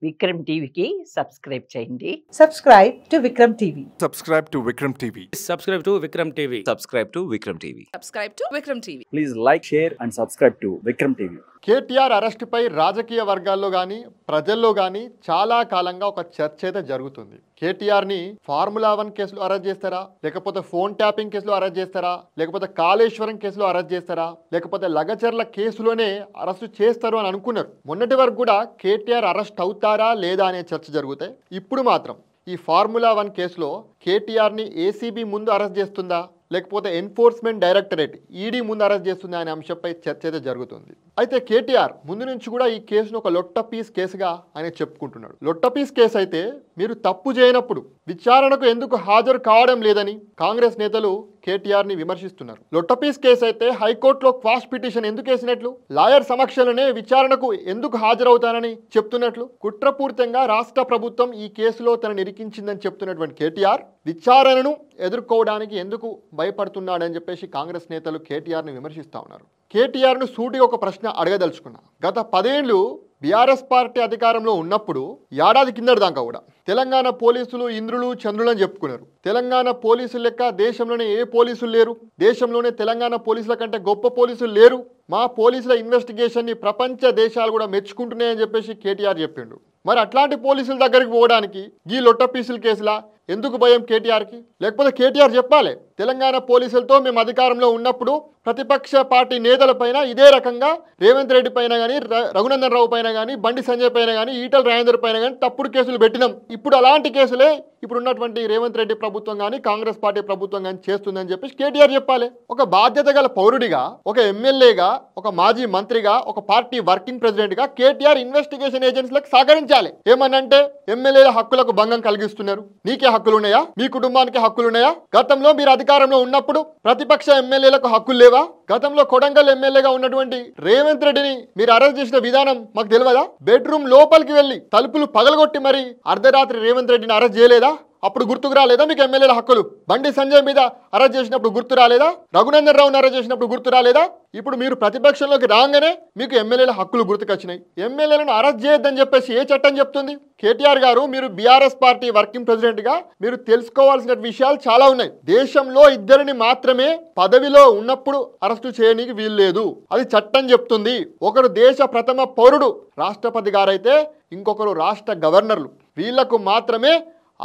విక్రమ్ టీవీకి సబ్స్క్రైబ్ చేయండి. Subscribe to Vikram TV. Subscribe to Vikram TV. Subscribe to Vikram TV. Subscribe to Vikram TV. Subscribe to Vikram TV. Please like, share and subscribe to Vikram TV. KTR అరెస్టుపై రాజకీయ వర్గాల్లో కానీ ప్రజల్లో కానీ చాలా కాలంగా ఒక చర్చ అయితే జరుగుతుంది. కేటీఆర్ని ఫార్ములా 1 కేసులో అరెస్ట్ చేస్తారా, లేకపోతే ఫోన్ ట్యాపింగ్ కేసులో అరెస్ట్ చేస్తారా, లేకపోతే కాళేశ్వరం కేసులో అరెస్ట్ చేస్తారా, లేకపోతే లగచర్ల కేసులోనే అరెస్టు చేస్తారు అని అనుకున్నారు. మొన్నటి వరకు కూడా కేటీఆర్ అరెస్ట్ అవుతారా లేదా అనే చర్చ జరుగుతాయి. ఇప్పుడు మాత్రం ఈ ఫార్ములా 1 కేసులో కేటీఆర్ని ఏసీబీ ముందు అరెస్ట్ చేస్తుందా, లేకపోతే ఎన్ఫోర్స్మెంట్ డైరెక్టరేట్ ఈడీ ముందు అరెస్ట్ చేస్తుందా అనే అంశంపై చర్చ అయితే జరుగుతుంది. అయితే కేటీఆర్ ముందు నుంచి కూడా ఈ కేసును ఒక లొట్ట పీస్ కేసుగా ఆయన చెప్పుకుంటున్నాడు. లొట్ట పీస్ కేసు అయితే మీరు తప్పు చేయనప్పుడు విచారణకు ఎందుకు హాజరు కావడం లేదని కాంగ్రెస్ నేతలు కేటీఆర్ని విమర్శిస్తున్నారు. లొట్ట పీస్ కేసు అయితే హైకోర్టులో క్వాష్ పిటిషన్ ఎందుకు వేసినట్లు, లాయర్ సమక్షంలోనే విచారణకు ఎందుకు హాజరవుతానని చెప్తున్నట్లు, కుట్రపూరితంగా రాష్ట్ర ప్రభుత్వం ఈ కేసులో తనను ఇరికించిందని చెప్తున్నటువంటి కేటీఆర్ విచారణను ఎదుర్కోవడానికి ఎందుకు భయపడుతున్నాడని చెప్పేసి కాంగ్రెస్ నేతలు కేటీఆర్ని విమర్శిస్తూ ఉన్నారు. కేటీఆర్ను సూటిగా ఒక ప్రశ్న అడగదలుచుకున్నా. గత 10 ఏళ్లు బీఆర్ఎస్ పార్టీ అధికారంలో ఉన్నప్పుడు ఏడాది కిందటి దాకా కూడా తెలంగాణ పోలీసులు ఇంద్రులు చంద్రులు అని చెప్పుకున్నారు. తెలంగాణ పోలీసులు లెక్క దేశంలోనే ఏ పోలీసులు లేరు, దేశంలోనే తెలంగాణ పోలీసుల కంటే గొప్ప పోలీసులు లేరు, మా పోలీసుల ఇన్వెస్టిగేషన్ని ప్రపంచ దేశాలు కూడా మెచ్చుకుంటున్నాయని చెప్పేసి కేటీఆర్ చెప్పిండు. మరి అట్లాంటి పోలీసుల దగ్గరికి పోవడానికి ఈ లొట్ట పీసుల కేసులా ఎందుకు భయం కేటీఆర్కి? లేకపోతే కేటీఆర్ చెప్పాలి, తెలంగాణ పోలీసులతో మేము అధికారంలో ఉన్నప్పుడు ప్రతిపక్ష పార్టీ నేతలపైన ఇదే రకంగా రేవంత్ రెడ్డి పైన కానీ, రఘునందన్ రావు పైన కానీ, బండి సంజయ్ పైన కానీ, ఈటల రాజేందర్ పైన కానీ తప్పుడు కేసులు పెట్టినాం. ఇప్పుడు అలాంటి కేసులే ఇప్పుడు ఉన్నటువంటి రేవంత్ రెడ్డి ప్రభుత్వం కానీ కాంగ్రెస్ పార్టీ ప్రభుత్వం కానీ చేస్తుందని చెప్పేసి కేటీఆర్ చెప్పాలి. ఒక బాధ్యత గల పౌరుడిగా, ఒక ఎమ్మెల్యేగా, ఒక మాజీ మంత్రిగా, ఒక పార్టీ వర్కింగ్ ప్రెసిడెంట్గా కేటీఆర్ ఇన్వెస్టిగేషన్ ఏజెన్సీలకు సహకరించాలి. ఏమనంటే ఎమ్మెల్యేల హక్కులకు భంగం కలిగిస్తున్నారు, నీకే హక్కులు ఉన్నాయా, మీ కుటుంబానికి హక్కులు ఉన్నాయా, గతంలో మీరు అధికారంలో ఉన్నప్పుడు ప్రతిపక్ష ఎమ్మెల్యేలకు హక్కులు లేవా, గతంలో కొడంగల్ ఎమ్మెల్యేగా ఉన్నటువంటి రేవంత్ రెడ్డిని మీరు అరెస్ట్ చేసిన విధానం మాకు తెలియదా, బెడ్రూమ్ లోపలికి వెళ్ళి తలుపులు పగలగొట్టి మరి అర్ధరాత్రి రేవంత్ రెడ్డిని అరెస్ట్ చేయలేదా, అప్పుడు గుర్తుకు రాలేదా మీకు ఎమ్మెల్యేల హక్కులు? బండి సంజయ్ మీద అరెస్ట్ చేసినప్పుడు గుర్తు రాలేదా, రఘునందన్ రావుని అరెస్ట్ చేసినప్పుడు గుర్తు రాలేదా? ఇప్పుడు మీరు ప్రతిపక్షంలోకి రాగానే మీకు ఎమ్మెల్యేల హక్కులు గుర్తుకొచ్చినాయి. ఎమ్మెల్యేలను అరెస్ట్ చేయొద్దని చెప్పేసి ఏ చట్టం చెప్తుంది? కేటీఆర్ గారు, మీరు బీఆర్ఎస్ పార్టీ వర్కింగ్ ప్రెసిడెంట్గా మీరు తెలుసుకోవాల్సిన విషయాలు చాలా ఉన్నాయి. దేశంలో 2 మాత్రమే పదవిలో ఉన్నప్పుడు అరెస్టు చేయడానికి వీలు లేదు, అది చట్టం చెప్తుంది. ఒకరు దేశ ప్రథమ పౌరుడు రాష్ట్రపతి గారైతే, ఇంకొకరు రాష్ట్ర గవర్నర్లు. వీళ్లకు మాత్రమే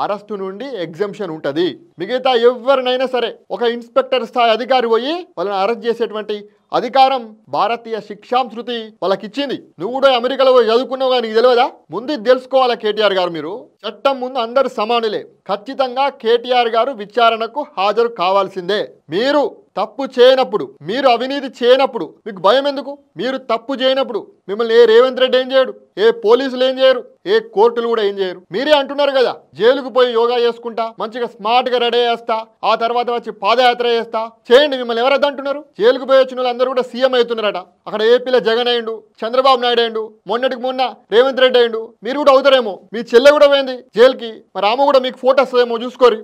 అరెస్టు నుండి ఎగ్జంప్షన్ ఉంటుంది. మిగతా ఎవరినైనా సరే ఒక ఇన్స్పెక్టర్ స్థాయి అధికారి పోయి వాళ్ళని అరెస్ట్ చేసేటువంటి అధికారం భారతీయ శిక్షాంశృతి వాళ్ళకి ఇచ్చింది. నువ్వు కూడా అమెరికాలో పోయి చదువుకున్నావు కానీ నీకు తెలియదా? ముందు తెలుసుకోవాలా కేటీఆర్ గారు, మీరు చట్టం ముందు అందరు సమానులే. ఖచ్చితంగా కేటీఆర్ గారు విచారణకు హాజరు కావాల్సిందే. మీరు తప్పు చేయనప్పుడు, మీరు అవినీతి చేయనప్పుడు మీకు భయం ఎందుకు? మీరు తప్పు చేయనప్పుడు మిమ్మల్ని ఏ రేవంత్ రెడ్డి ఏం చేయడు, ఏ పోలీసులు ఏం చేయరు, ఏ కోర్టులు కూడా ఏం చేయరు. మీరే అంటున్నారు కదా, జైలుకు పోయి యోగా చేసుకుంటా, మంచిగా స్మార్ట్ గా రెడీ చేస్తా, ఆ తర్వాత వచ్చి పాదయాత్ర చేస్తా, చేయండి. మిమ్మల్ని ఎవరైతే అంటున్నారు? జైలుకు పోయి వచ్చిన అందరూ కూడా సీఎం అవుతున్నారట. అక్కడ ఏపీలో జగన్ అయ్యిండు, చంద్రబాబు నాయుడు అయ్యిండు, మొన్నటికి మొన్న రేవంత్ రెడ్డి అయ్యిండు. మీరు కూడా అవుతారేమో. మీ చెల్లె కూడా పోయింది జైలుకి, మరి ఆమె కూడా మీకు ఫోటో వస్తుందేమో చూసుకోరు.